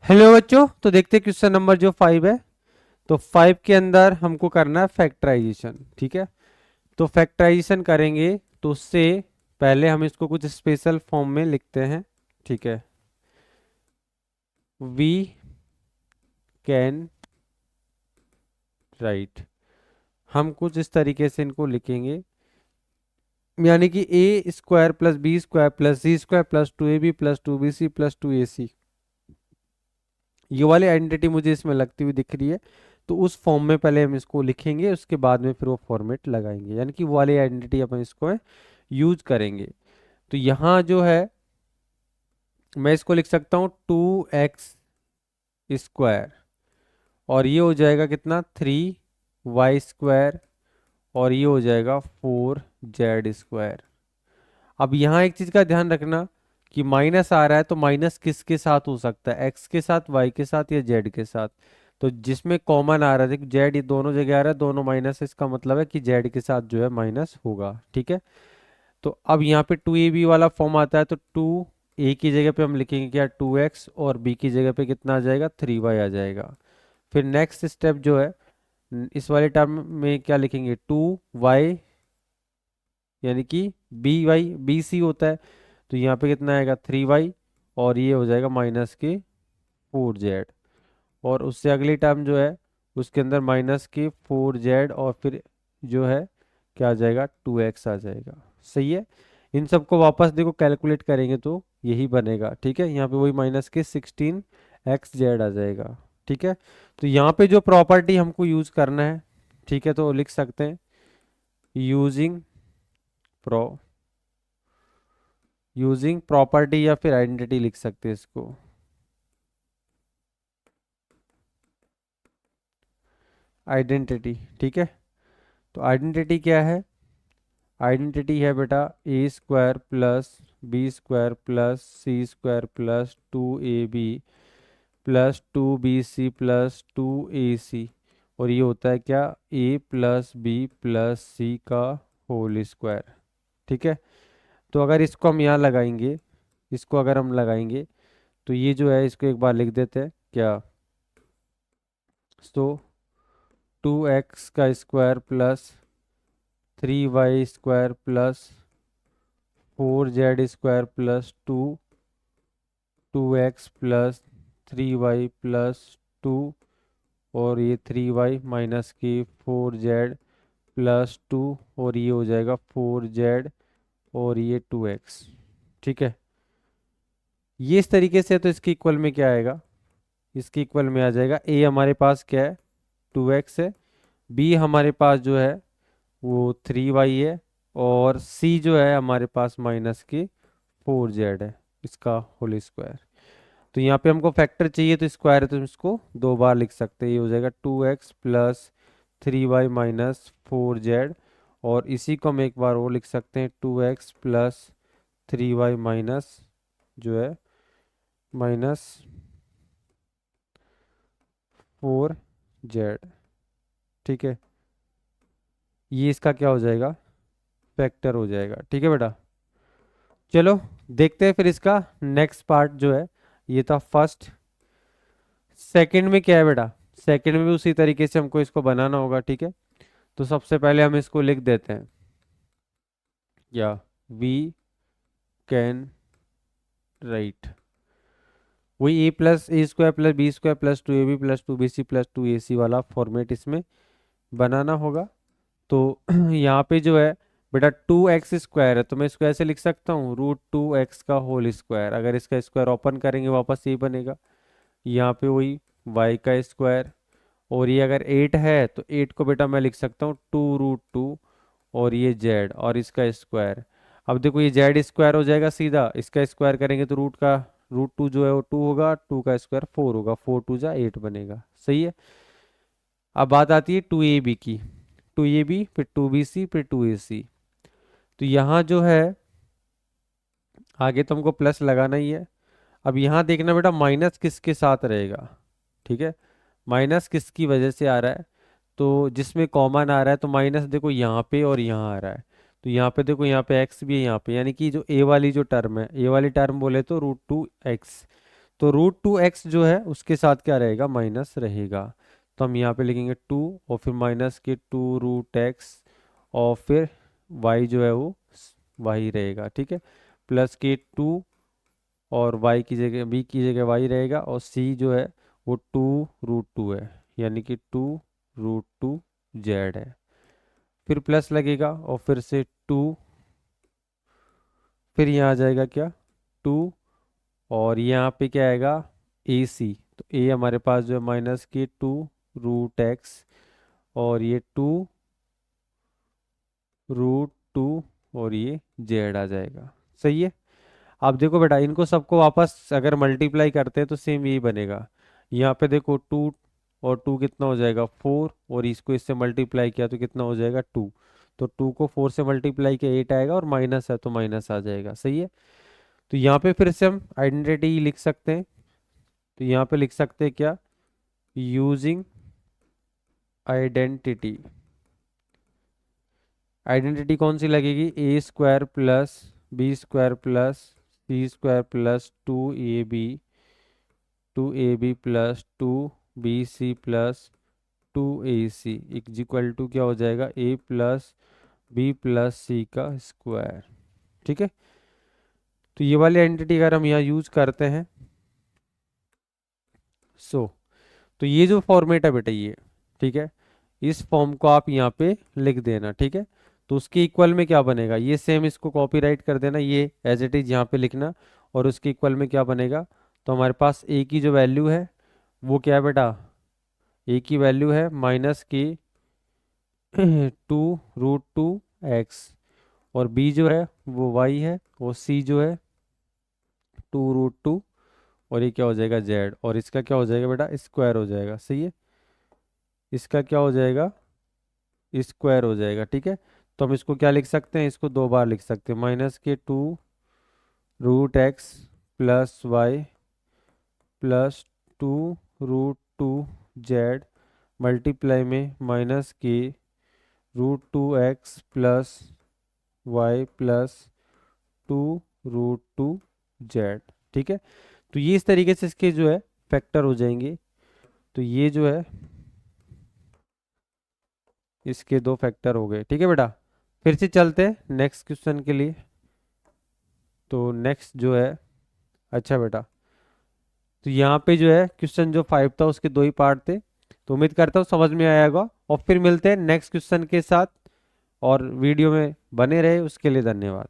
Hello बच्चों, तो देखते हैं क्वेश्चन नंबर जो 5 है। तो 5 के अंदर हमको करना है फैक्टराइजेशन। ठीक है, तो फैक्टराइजेशन करेंगे तो उससे पहले हम इसको कुछ स्पेशल फॉर्म में लिखते हैं। ठीक है, वी कैन राइट। हम कुछ इस तरीके से इनको लिखेंगे, यानी कि A square plus B square plus C square plus 2ab plus 2bc plus 2ac। ये वाली आइडेंटिटी मुझे इसमें लगती हुई दिख रही है, तो उस फॉर्म में पहले हम इसको लिखेंगे, उसके बाद में फिर वो फॉर्मेट लगाएंगे, यानी कि वो वाली आइडेंटिटी अपन इसको यूज करेंगे। तो यहाँ जो है मैं इसको लिख सकता हूँ 2x स्क्वायर, और ये हो जाएगा कितना 3y स्क्वायर, और ये हो जाएगा 4z स्क्वायर। अब यहाँ एक चीज़ का ध्यान रखना कि माइनस आ रहा है, तो माइनस किसके साथ हो सकता है, एक्स के साथ, वाई के साथ, या जेड के साथ। तो जिसमें कॉमन आ रहा है, देखो जेड ये दोनों जगह आ रहा है, दोनों माइनस, इसका मतलब है कि जेड के साथ जो है माइनस होगा। ठीक है, तो अब यहाँ पे 2ab वाला फॉर्म आता है, तो 2a की जगह पे हम लिखेंगे क्या 2x, और b की जगह पे कितना आ जाएगा 3y आ जाएगा। फिर नेक्स्ट स्टेप जो है, इस वाले टर्म में क्या लिखेंगे 2y, यानी कि बी सी होता है, तो यहाँ पे कितना आएगा 3y, और ये हो जाएगा माइनस के 4z। और उससे अगली टर्म जो है उसके अंदर माइनस के 4z, और फिर जो है क्या आ जाएगा 2x आ जाएगा। सही है, इन सबको वापस देखो कैलकुलेट करेंगे तो यही बनेगा। ठीक है, यहाँ पे वही माइनस के 16xz आ जाएगा। ठीक है, तो यहाँ पे जो प्रॉपर्टी हमको यूज करना है, ठीक है, तो लिख सकते हैं यूजिंग प्रो यूजिंग प्रॉपर्टी, या फिर आइडेंटिटी लिख सकते हैं इसको। आइडेंटिटी, ठीक है, तो आइडेंटिटी क्या है, आइडेंटिटी है बेटा A square plus B square plus C square plus 2ab plus 2bc plus 2ac, और ये होता है क्या a plus B plus C का होल स्क्वायर। ठीक है, तो अगर इसको हम यहाँ लगाएंगे, इसको अगर हम लगाएंगे, तो ये जो है इसको एक बार लिख देते हैं क्या, तो 2x का square plus 3y square plus 4z square plus 2x plus 3y plus 2, और ये 3y माइनस की 4z प्लस 2, और ये हो जाएगा 4z, और ये 2x। ठीक है, ये इस तरीके से, तो इसके इक्वल में क्या आएगा, इसके इक्वल में आ जाएगा a हमारे पास क्या है 2x है, b हमारे पास जो है वो 3y है, और c जो है हमारे पास माइनस की 4z है, इसका होल स्क्वायर। तो यहाँ पे हमको फैक्टर चाहिए, तो स्क्वायर है तो हम इसको दो बार लिख सकते हैं, ये हो जाएगा 2x plus 3y minus 4z, और इसी को हम एक बार और लिख सकते हैं 2x प्लस 3y माइनस जो है माइनस 4z। ठीक है, ये इसका क्या हो जाएगा, फैक्टर हो जाएगा। ठीक है बेटा, चलो देखते हैं फिर इसका नेक्स्ट पार्ट जो है, ये था फर्स्ट। सेकंड में क्या है बेटा, सेकंड में भी उसी तरीके से हमको इसको बनाना होगा। ठीक है, तो सबसे पहले हम इसको लिख देते हैं, या वी कैन राइट, वही A plus A square plus B square plus 2ab plus 2bc plus 2ac वाला फॉर्मेट इसमें बनाना होगा। तो यहाँ पे जो है बेटा 2x स्क्वायर है, तो मैं इसको ऐसे लिख सकता हूँ √2x का होल स्क्वायर, अगर इसका स्क्वायर ओपन करेंगे वापस ये बनेगा। यहाँ पे वही y का स्क्वायर, और ये अगर 8 है तो 8 को बेटा मैं लिख सकता हूँ 2√2, और ये z, और इसका स्क्वायर। अब देखो ये z स्क्वायर हो जाएगा सीधा, इसका स्क्वायर करेंगे तो √2 जो है वो 2 होगा, 2 का स्क्वायर 4 होगा, 4 2 जा 8 बनेगा। सही है, अब बात आती है 2ab की, 2ab फिर 2bc फिर 2ac। तो यहाँ जो है आगे तो हमको प्लस लगाना ही है। अब यहाँ देखना बेटा माइनस किसके साथ रहेगा। ठीक है, माइनस किसकी वजह से आ रहा है, तो जिसमें कॉमन आ रहा है, तो माइनस देखो यहाँ पे और यहाँ आ रहा है, तो यहाँ पे देखो यहाँ पे एक्स भी है यहाँ पे, यानी कि जो ए वाली जो टर्म है, ए वाली टर्म बोले तो √2x, तो √2x जो है उसके साथ क्या रहेगा, माइनस रहेगा। तो हम यहाँ पे लिखेंगे 2 और फिर माइनस के 2√x और फिर y जो है वो y रहेगा, ठीक है। प्लस के 2 और y की जगह b की जगह y रहेगा और c जो है वो 2√2 है, यानी कि 2√2z है। फिर प्लस लगेगा और फिर से 2, फिर यहाँ आ जाएगा क्या 2 और यहाँ पे क्या आएगा ए सी। तो ए हमारे पास जो है माइनस के 2√x और ये 2√2 और ये जेड आ जाएगा। सही है। आप देखो बेटा, इनको सबको वापस अगर मल्टीप्लाई करते हैं तो सेम यही बनेगा। यहाँ पे देखो 2 और 2 कितना हो जाएगा 4, और इसको इससे मल्टीप्लाई किया तो कितना हो जाएगा 2। तो 2 को 4 से मल्टीप्लाई किया 8 आएगा, और माइनस है तो माइनस आ जाएगा। सही है। तो यहाँ पे फिर से हम आइडेंटिटी लिख सकते हैं। तो यहाँ पे लिख सकते हैं क्या, यूजिंग आइडेंटिटी। आइडेंटिटी कौन सी लगेगी, a² plus b² plus c² plus 2ab plus 2bc plus 2ac equal to क्या हो जाएगा, a plus b plus c का स्क्वायर। ठीक है। तो ये वाली आइडेंटिटी अगर हम यहाँ यूज करते हैं तो ये जो फॉर्मेट है बेटा ये, ठीक है, इस फॉर्म को आप यहाँ पे लिख देना। ठीक है। तो उसके इक्वल में क्या बनेगा, ये सेम इसको कॉपी राइट कर देना, ये एज इट इज यहाँ पे लिखना, और उसके इक्वल में क्या बनेगा। तो हमारे पास a की जो वैल्यू है वो क्या है बेटा, a की वैल्यू है माइनस की 2√2x, और b जो है वो y है, और c जो है 2√2, और ये क्या हो जाएगा z, और इसका क्या हो जाएगा बेटा, स्क्वायर हो जाएगा। सही है। इसका क्या हो जाएगा, स्क्वायर हो जाएगा। ठीक है। तो हम इसको क्या लिख सकते हैं, इसको दो बार लिख सकते हैं, माइनस के 2√x plus y plus 2√2z multiply में माइनस के √2x plus y plus 2√2z। ठीक है। तो ये इस तरीके से इसके जो है फैक्टर हो जाएंगे। तो ये जो है इसके दो फैक्टर हो गए। ठीक है बेटा। फिर से चलते हैं नेक्स्ट क्वेश्चन के लिए। तो नेक्स्ट जो है, अच्छा बेटा, तो यहाँ पे जो है क्वेश्चन जो 5 था उसके दो ही पार्ट थे। तो उम्मीद करता हूँ समझ में आया होगा, और फिर मिलते हैं नेक्स्ट क्वेश्चन के साथ, और वीडियो में बने रहे उसके लिए धन्यवाद।